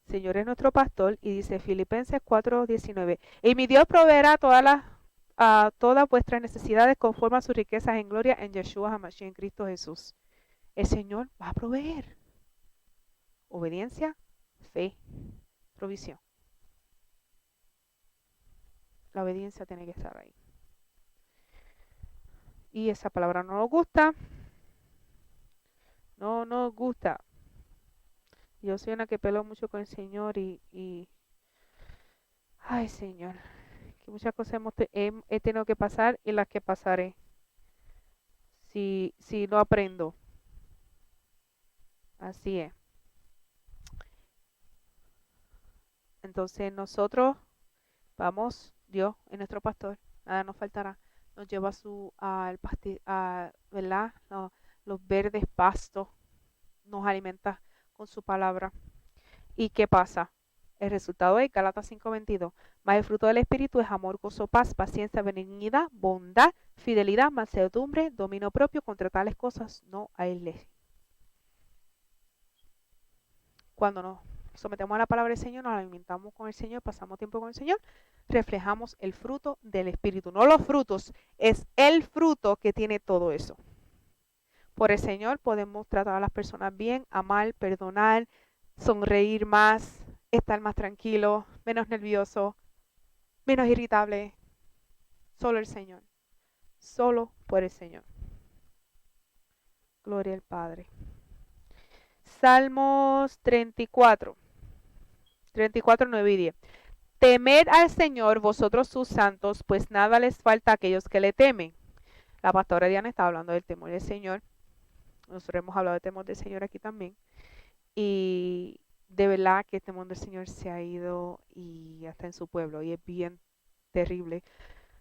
Señor es nuestro pastor y dice Filipenses 4:19, y mi Dios proveerá todas vuestras necesidades conforme a sus riquezas en gloria en Yeshua HaMashiach, en Cristo Jesús. El Señor va a proveer. Obediencia, fe, provisión. La obediencia tiene que estar ahí. Y esa palabra no nos gusta. No nos gusta. Yo soy una que peleo mucho con el Señor y ay, Señor, que muchas cosas he tenido que pasar y las que pasaré si no aprendo. Así es. Entonces nosotros vamos, Dios es nuestro pastor, nada nos faltará. Nos lleva ¿verdad? Los verdes pastos, nos alimenta con su palabra. ¿Y qué pasa? El resultado es Gálatas 5:22. Mas el fruto del Espíritu es amor, gozo, paz, paciencia, benignidad, bondad, fidelidad, mansedumbre, dominio propio. Contra tales cosas no hay ley. Cuando nos sometemos a la palabra del Señor, nos alimentamos con el Señor, pasamos tiempo con el Señor, reflejamos el fruto del Espíritu. No los frutos, es el fruto que tiene todo eso. Por el Señor podemos tratar a las personas bien, amar, perdonar, sonreír más, estar más tranquilo, menos nervioso, menos irritable. Solo el Señor. Solo por el Señor. Gloria al Padre. Salmos 34, 9 y 10. Temed al Señor vosotros sus santos, pues nada les falta a aquellos que le temen. La pastora Diana está hablando del temor del Señor. Nosotros hemos hablado del temor del Señor aquí también. Y de verdad que el temor del Señor se ha ido y hasta en su pueblo. Y es bien terrible.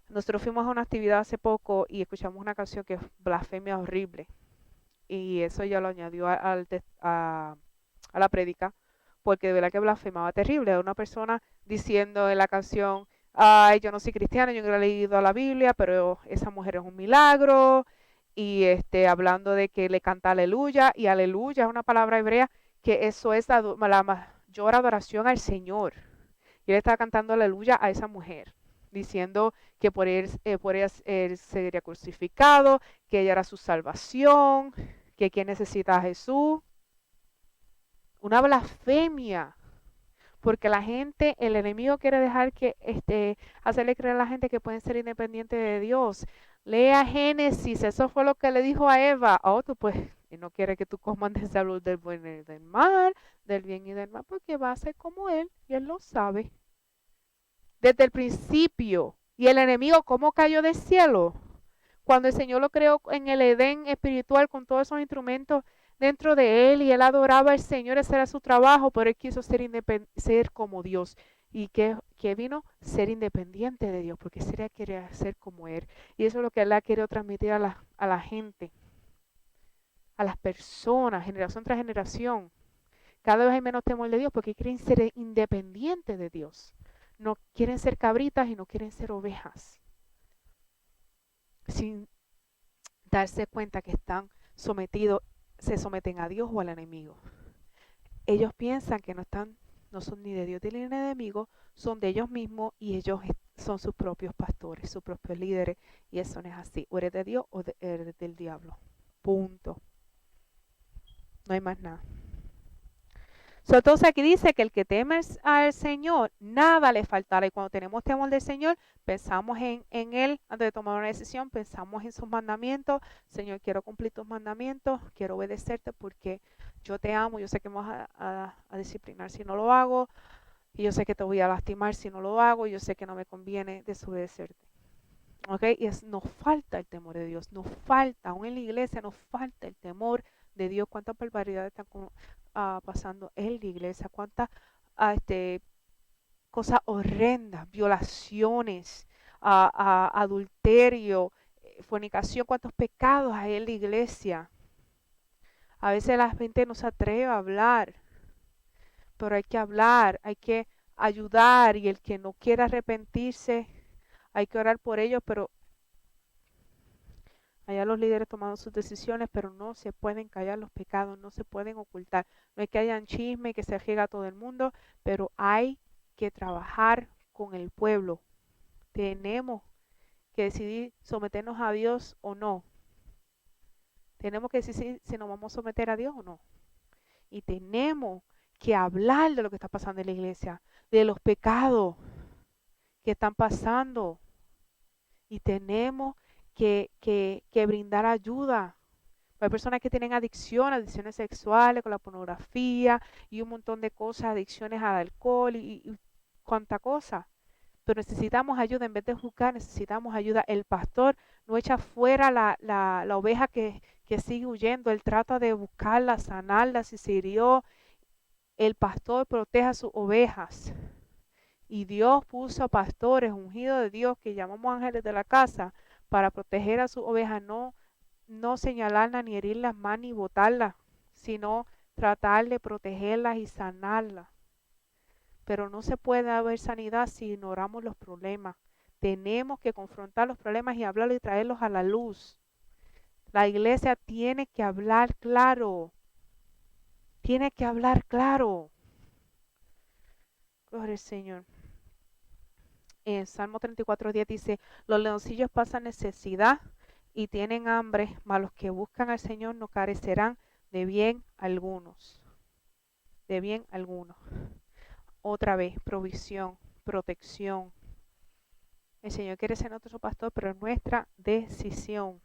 Nosotros fuimos a una actividad hace poco y escuchamos una canción que es blasfemia horrible. Y eso ya lo añadió a la prédica, porque de verdad que blasfemaba terrible. Era una persona diciendo en la canción, ay, yo no soy cristiana, yo no he leído la Biblia, pero esa mujer es un milagro. Y hablando de que le canta aleluya, y aleluya es una palabra hebrea, que eso es la mayor adoración al Señor. Y él estaba cantando aleluya a esa mujer, diciendo que por ella él sería crucificado, que ella era su salvación, que quien necesita a Jesús. Una blasfemia, porque la gente, el enemigo quiere dejar que hacerle creer a la gente que pueden ser independientes de Dios. Lea Génesis, eso fue lo que le dijo a Eva. Oh, tú pues, y no quiere que tú comas de salud del buen y del mal, del bien y del mal, porque va a ser como él, y él lo sabe. Desde el principio. Y el enemigo, ¿cómo cayó del cielo? Cuando el Señor lo creó en el Edén espiritual con todos esos instrumentos dentro de él y él adoraba al Señor, ese era su trabajo, pero él quiso ser como Dios. ¿Y qué vino? Ser independiente de Dios, porque él quería ser como Él. Y eso es lo que Él ha querido transmitir a la gente, a las personas, generación tras generación. Cada vez hay menos temor de Dios porque quieren ser independientes de Dios. No quieren ser cabritas y no quieren ser ovejas. Sin darse cuenta que están sometidos, se someten a Dios o al enemigo. Ellos piensan que no son ni de Dios ni del enemigo, son de ellos mismos y ellos son sus propios pastores, sus propios líderes, y eso no es así. O eres de Dios o eres del diablo. Punto. No hay más nada. Entonces aquí dice que el que teme al Señor, nada le faltará. Y cuando tenemos temor del Señor, pensamos en Él antes de tomar una decisión, pensamos en sus mandamientos. Señor, quiero cumplir tus mandamientos, quiero obedecerte porque yo te amo, yo sé que me vas a disciplinar si no lo hago, y yo sé que te voy a lastimar si no lo hago, y yo sé que no me conviene desobedecerte. ¿Ok? Nos falta el temor de Dios, nos falta, aún en la iglesia nos falta el temor de Dios. Cuántas barbaridades están pasando en la iglesia, cuántas cosas horrendas, violaciones, adulterio, fornicación, cuántos pecados hay en la iglesia. A veces la gente no se atreve a hablar, pero hay que hablar, hay que ayudar, y el que no quiera arrepentirse, hay que orar por ellos, pero allá los líderes tomando sus decisiones, pero no se pueden callar los pecados, no se pueden ocultar. No es que hayan chisme y que se riega a todo el mundo, pero hay que trabajar con el pueblo. Tenemos que decidir someternos a Dios o no. Tenemos que decidir si nos vamos a someter a Dios o no. Y tenemos que hablar de lo que está pasando en la iglesia, de los pecados que están pasando. Y tenemos que brindar ayuda. Hay personas que tienen adicciones sexuales con la pornografía y un montón de cosas, adicciones al alcohol y cuánta cosa. Pero necesitamos ayuda, en vez de juzgar, necesitamos ayuda. El pastor no echa fuera la oveja que sigue huyendo, él trata de buscarla, sanarla, si se hirió. El pastor protege a sus ovejas. Y Dios puso a pastores ungidos de Dios, que llamamos ángeles de la casa, para proteger a sus ovejas, no señalarlas, ni herirlas más, ni botarlas, sino tratar de protegerlas y sanarlas. Pero no se puede haber sanidad si ignoramos los problemas. Tenemos que confrontar los problemas y hablarlos y traerlos a la luz. La iglesia tiene que hablar claro. Tiene que hablar claro. Gloria al Señor. En Salmo 34:10 dice, los leoncillos pasan necesidad y tienen hambre, mas los que buscan al Señor no carecerán de bien algunos. De bien algunos. Otra vez, provisión, protección. El Señor quiere ser nuestro pastor, pero es nuestra decisión.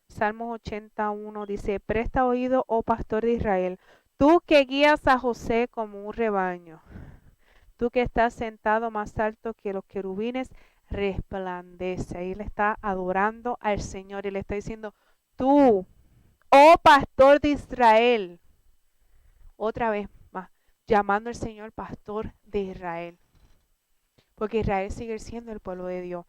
Salmos 81 dice, presta oído, oh pastor de Israel, tú que guías a José como un rebaño, tú que estás sentado más alto que los querubines, resplandece. Ahí le está adorando al Señor y le está diciendo, tú, oh pastor de Israel, otra vez más, llamando al Señor pastor de Israel. Porque Israel sigue siendo el pueblo de Dios.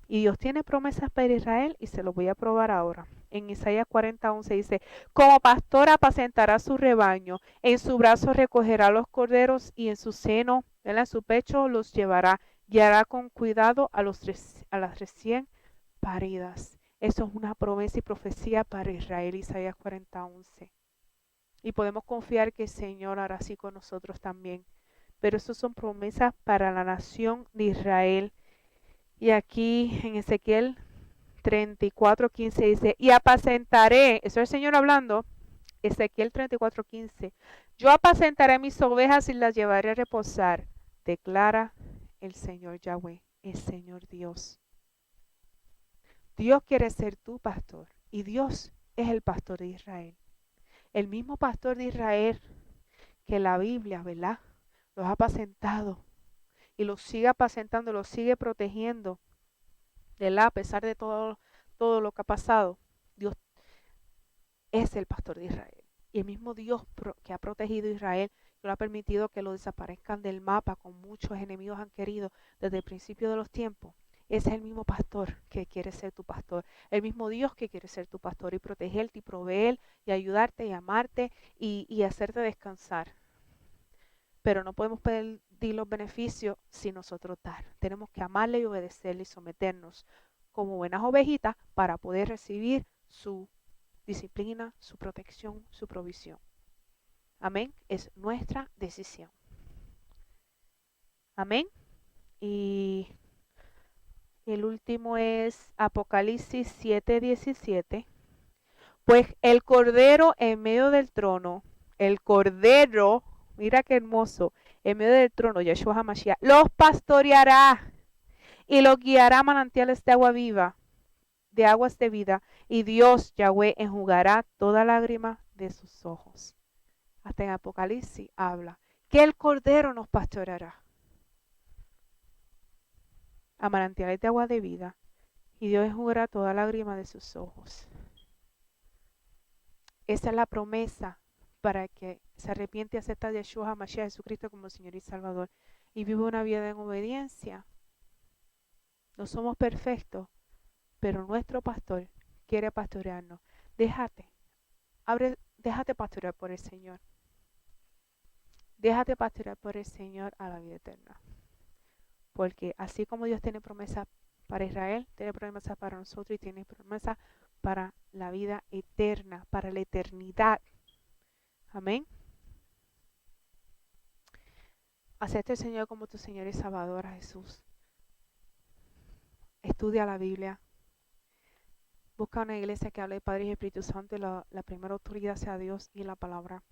Y Dios tiene promesas para Israel y se lo voy a probar ahora. En Isaías 40:11 dice, como pastor apacentará su rebaño, en su brazo recogerá los corderos y en su seno, en su pecho los llevará, guiará con cuidado a las recién paridas. Eso es una promesa y profecía para Israel, Isaías 40:11. Y podemos confiar que el Señor hará así con nosotros también. Pero eso son promesas para la nación de Israel. Y aquí en Ezequiel 34:15 dice, y apacentaré, eso es el Señor hablando, Ezequiel 34:15, yo apacentaré mis ovejas y las llevaré a reposar, declara el Señor Yahweh, el Señor Dios. Dios quiere ser tu pastor y Dios es el pastor de Israel. El mismo pastor de Israel que la Biblia, ¿verdad? Los ha apacentado y los sigue apacentando, los sigue protegiendo, ¿verdad? A pesar de todo lo que ha pasado. Dios es el pastor de Israel. Y el mismo Dios que ha protegido a Israel, que lo ha permitido que lo desaparezcan del mapa, con muchos enemigos han querido desde el principio de los tiempos. Ese es el mismo pastor que quiere ser tu pastor. El mismo Dios que quiere ser tu pastor y protegerte y proveer y ayudarte y amarte y hacerte descansar. Pero no podemos pedir los beneficios sin nosotros dar. Tenemos que amarle y obedecerle y someternos como buenas ovejitas para poder recibir su disciplina, su protección, su provisión. Amén. Es nuestra decisión. Amén. Y el último es Apocalipsis 7:17. Pues el cordero en medio del trono, el cordero, Mira qué hermoso. En medio del trono, Yeshua HaMashiach los pastoreará y los guiará a manantiales de agua viva, de aguas de vida. Y Dios, Yahweh, enjugará toda lágrima de sus ojos. Hasta en Apocalipsis habla que el Cordero nos pastoreará a manantiales de agua de vida. Y Dios enjugará toda lágrima de sus ojos. Esa es la promesa para que se arrepiente y acepta a Yeshua HaMashiach, Jesucristo, como Señor y Salvador, y vive una vida en obediencia. No somos perfectos, pero nuestro pastor quiere pastorearnos. Déjate pastorear por el Señor. Déjate pastorear por el Señor a la vida eterna. Porque así como Dios tiene promesa para Israel, tiene promesa para nosotros y tiene promesa para la vida eterna, para la eternidad. Amén. Acepta al Señor como tu Señor y Salvador, a Jesús. Estudia la Biblia. Busca una iglesia que hable de Padre y Espíritu Santo y la primera autoridad sea Dios y la palabra.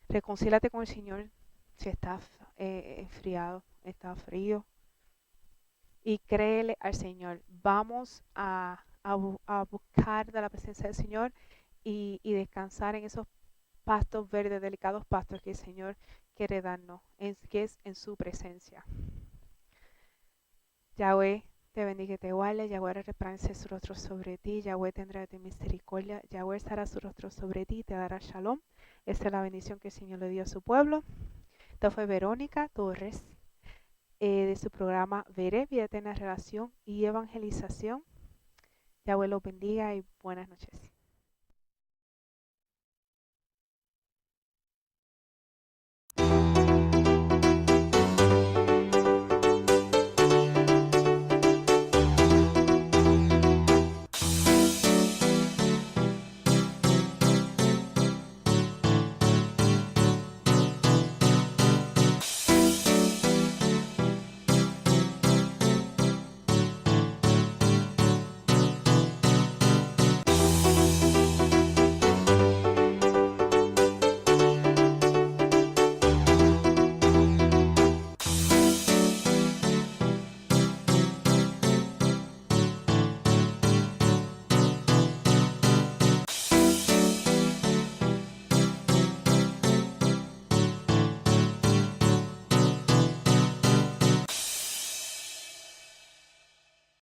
Reconcílate con el Señor si estás enfriado, está frío. Y créele al Señor. Vamos a buscar de la presencia del Señor y descansar en esos pastos verdes, delicados pastos que el Señor quiere darnos, que es en su presencia. Yahweh te bendiga y te guarde. Yahweh resplandece su rostro sobre ti. Yahweh tendrá de ti misericordia. Yahweh estará su rostro sobre ti y te dará shalom. Esta es la bendición que el Señor le dio a su pueblo. Esta fue Verónica Torres de su programa Veré, Vida Eterna, Relación y Evangelización. Yahweh los bendiga y buenas noches.